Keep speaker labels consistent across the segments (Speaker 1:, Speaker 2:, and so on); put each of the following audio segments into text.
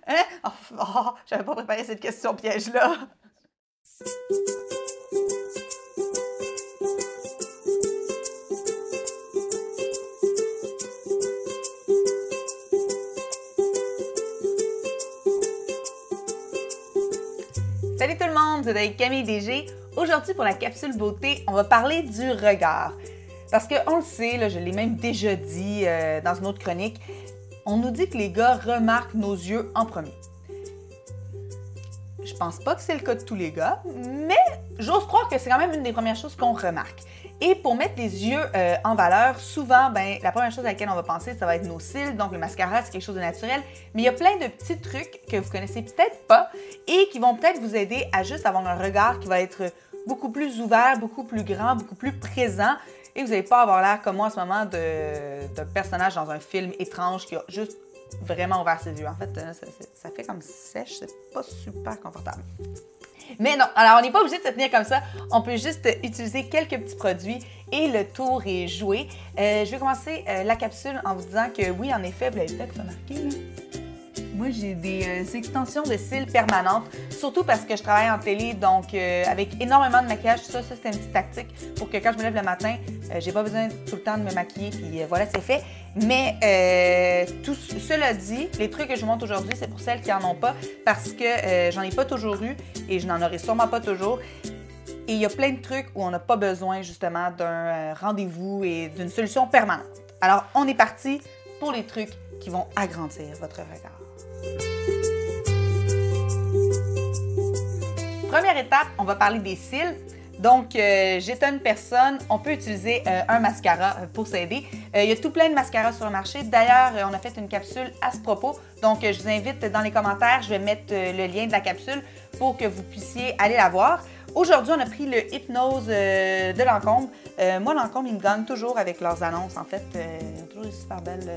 Speaker 1: Hein? J'avais pas préparé cette question piège-là. Salut tout le monde, vous êtes avec Camille DG. Aujourd'hui, pour la capsule beauté, on va parler du regard. Parce qu'on le sait, là, je l'ai même déjà dit dans une autre chronique, on nous dit que les gars remarquent nos yeux en premier. Je pense pas que c'est le cas de tous les gars, mais j'ose croire que c'est quand même une des premières choses qu'on remarque. Et pour mettre les yeux en valeur, souvent, la première chose à laquelle on va penser, ça va être nos cils. Donc, le mascara, c'est quelque chose de naturel. Mais il y a plein de petits trucs que vous connaissez peut-être pas et qui vont peut-être vous aider à juste avoir un regard qui va être beaucoup plus ouvert, beaucoup plus grand, beaucoup plus présent. Et vous n'allez pas avoir l'air comme moi en ce moment d'un personnage dans un film étrange qui a juste vraiment ouvert ses yeux. En fait, ça fait comme sèche, c'est pas super confortable. Mais non, alors on n'est pas obligé de se tenir comme ça, on peut juste utiliser quelques petits produits et le tour est joué. Je vais commencer la capsule en vous disant que oui, en effet, vous l'avez peut-être remarqué, là. Moi, j'ai des extensions de cils permanentes, surtout parce que je travaille en télé, donc avec énormément de maquillage, tout ça c'est une petite tactique pour que quand je me lève le matin, j'ai pas besoin tout le temps de me maquiller, puis voilà, c'est fait. Mais cela dit, les trucs que je vous montre aujourd'hui, c'est pour celles qui en ont pas, parce que j'en ai pas toujours eu et je n'en aurai sûrement pas toujours. Et il y a plein de trucs où on n'a pas besoin justement d'un rendez-vous et d'une solution permanente. Alors, on est parti pour les trucs qui vont agrandir votre regard. Première étape, on va parler des cils. Donc, j'étais une personne, on peut utiliser un mascara pour s'aider. Il y a tout plein de mascaras sur le marché. D'ailleurs, on a fait une capsule à ce propos. Donc, je vous invite dans les commentaires, je vais mettre le lien de la capsule pour que vous puissiez aller la voir. Aujourd'hui, on a pris le Hypnose de Lancôme. Moi, Lancôme, ils me gagnent toujours avec leurs annonces. En fait, ils ont toujours des super belles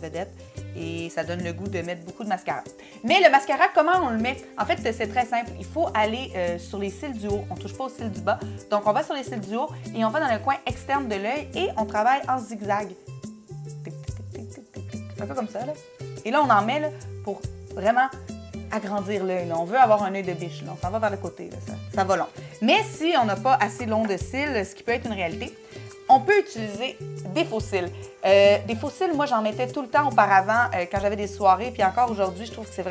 Speaker 1: vedettes et ça donne le goût de mettre beaucoup de mascara. Mais le mascara, comment on le met? En fait, c'est très simple. Il faut aller sur les cils du haut. On ne touche pas aux cils du bas. Donc, on va sur les cils du haut et on va dans le coin externe de l'œil et on travaille en zigzag. Un peu comme ça, là. Et là, on en met là, pour vraiment agrandir l'œil. On veut avoir un œil de biche. Là. On s'en va vers le côté. Là. Ça va long. Mais si on n'a pas assez long de cils, ce qui peut être une réalité, on peut utiliser des faux cils. Des faux cils, moi, j'en mettais tout le temps auparavant quand j'avais des soirées. Puis encore aujourd'hui, je trouve que c'est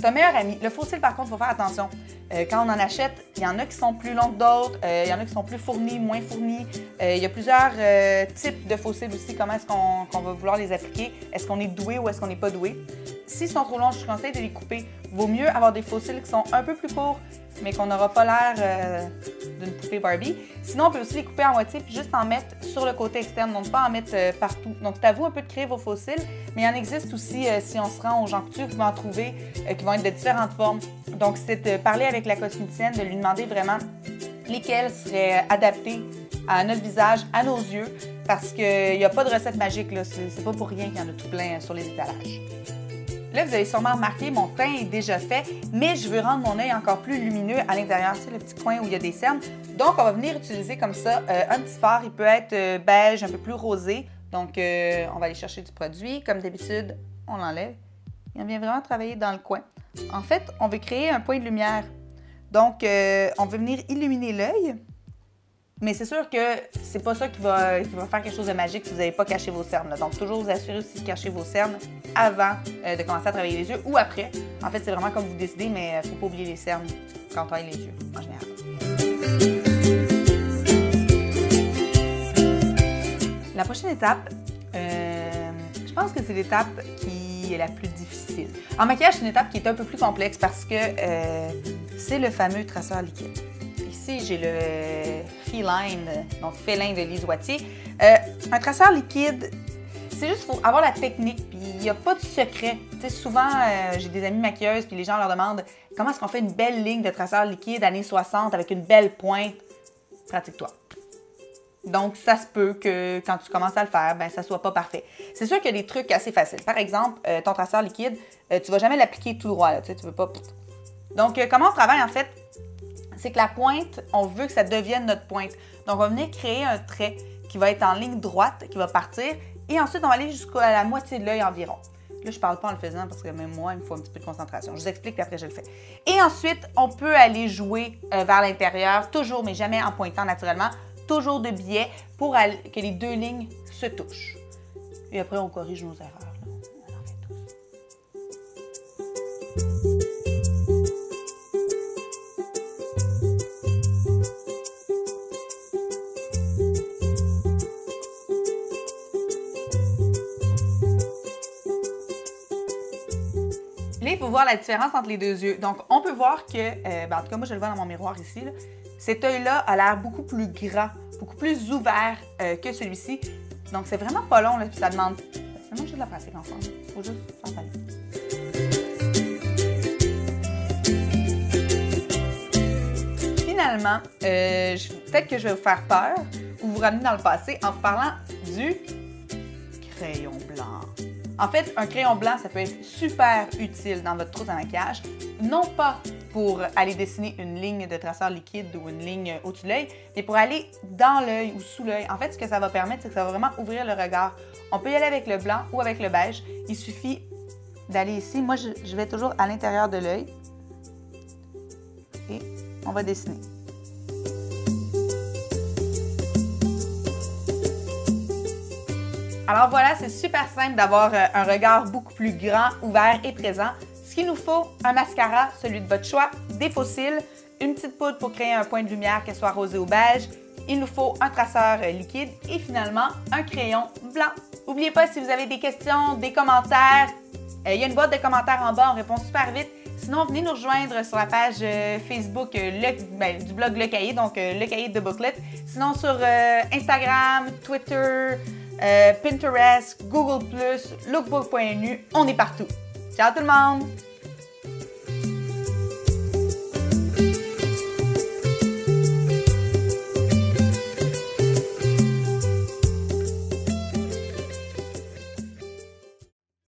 Speaker 1: un meilleur ami. Le faux cil, par contre, il faut faire attention. Quand on en achète, il y en a qui sont plus longs que d'autres. Il y en a qui sont plus fournis, moins fournis. Il y a plusieurs types de faux cils aussi. Comment est-ce qu'on va vouloir les appliquer? Est-ce qu'on est doué ou est-ce qu'on n'est pas doué? S'ils sont trop longs, je vous conseille de les couper. Vaut mieux avoir des faux cils qui sont un peu plus courts, mais qu'on n'aura pas l'air d'une poupée Barbie. Sinon, on peut aussi les couper en moitié puis juste en mettre sur le côté externe, donc pas en mettre partout. Donc, c'est à vous un peu de créer vos faux cils, mais il en existe aussi, si on se rend aux gens couture, vous pouvez en trouver qui vont être de différentes formes. Donc, c'est de parler avec la cosméticienne, de lui demander vraiment lesquels seraient adaptés à notre visage, à nos yeux, parce qu'il n'y a pas de recette magique, là. C'est pas pour rien qu'il y en a tout plein sur les étalages. Là, vous avez sûrement remarqué, mon teint est déjà fait, mais je veux rendre mon œil encore plus lumineux à l'intérieur, tu sais, le petit coin où il y a des cernes. Donc, on va venir utiliser comme ça un petit fard. Il peut être beige, un peu plus rosé. Donc, on va aller chercher du produit. Comme d'habitude, on l'enlève. Et on vient vraiment travailler dans le coin. En fait, on veut créer un point de lumière. Donc, on veut venir illuminer l'œil. Mais c'est sûr que c'est pas ça qui va faire quelque chose de magique si vous n'avez pas caché vos cernes. Donc, toujours vous assurer aussi de cacher vos cernes avant de commencer à travailler les yeux ou après. En fait, c'est vraiment comme vous décidez, mais il ne faut pas oublier les cernes quand on travaille les yeux, en général. La prochaine étape, je pense que c'est l'étape qui est la plus difficile. En maquillage, c'est une étape qui est un peu plus complexe parce que c'est le fameux traceur liquide. Ici, j'ai le Feline, donc félin de Lise Wattier. Un traceur liquide, c'est juste qu'il faut avoir la technique, puis il n'y a pas de secret. Tu sais, souvent, j'ai des amies maquilleuses, puis les gens leur demandent comment est-ce qu'on fait une belle ligne de traceur liquide années 60 avec une belle pointe. Pratique-toi. Donc, ça se peut que quand tu commences à le faire, ça ne soit pas parfait. C'est sûr qu'il y a des trucs assez faciles. Par exemple, ton traceur liquide, tu ne vas jamais l'appliquer tout droit. Là, tu ne veux pas. Donc, comment on travaille en fait? C'est que la pointe, on veut que ça devienne notre pointe. Donc, on va venir créer un trait qui va être en ligne droite, qui va partir. Et ensuite, on va aller jusqu'à la moitié de l'œil environ. Là, je parle pas en le faisant parce que même moi, il me faut un petit peu de concentration. Je vous explique puis après je le fais. Et ensuite, on peut aller jouer vers l'intérieur, toujours, mais jamais en pointant naturellement, toujours de biais pour que les deux lignes se touchent. Et après, on corrige nos erreurs. Là. On en fait tous. Là, il faut voir la différence entre les deux yeux. Donc, on peut voir que, en tout cas, moi, je le vois dans mon miroir ici, là, cet œil-là a l'air beaucoup plus grand, beaucoup plus ouvert que celui-ci. Donc, c'est vraiment pas long, là, puis ça demande juste de la pratique ensemble. Il faut juste s'entraîner. Finalement, peut-être que je vais vous faire peur ou vous ramener dans le passé en vous parlant du crayon blanc. En fait, un crayon blanc, ça peut être super utile dans votre trousse à maquillage, non pas pour aller dessiner une ligne de traceur liquide ou une ligne au-dessus de l'œil, mais pour aller dans l'œil ou sous l'œil. En fait, ce que ça va permettre, c'est que ça va vraiment ouvrir le regard. On peut y aller avec le blanc ou avec le beige. Il suffit d'aller ici. Moi, je vais toujours à l'intérieur de l'œil et on va dessiner. Alors voilà, c'est super simple d'avoir un regard beaucoup plus grand, ouvert et présent. Ce qu'il nous faut, un mascara, celui de votre choix, des faux cils, une petite poudre pour créer un point de lumière, qu'elle soit rosé ou beige. Il nous faut un traceur liquide et finalement un crayon blanc. N'oubliez pas, si vous avez des questions, des commentaires, il y a une boîte de commentaires en bas, on répond super vite. Sinon, venez nous rejoindre sur la page Facebook du blog Le Cahier, donc Le Cahier de Booklet. Sinon, sur Instagram, Twitter, Pinterest, Google+, lookbook.nu, on est partout. Ciao tout le monde!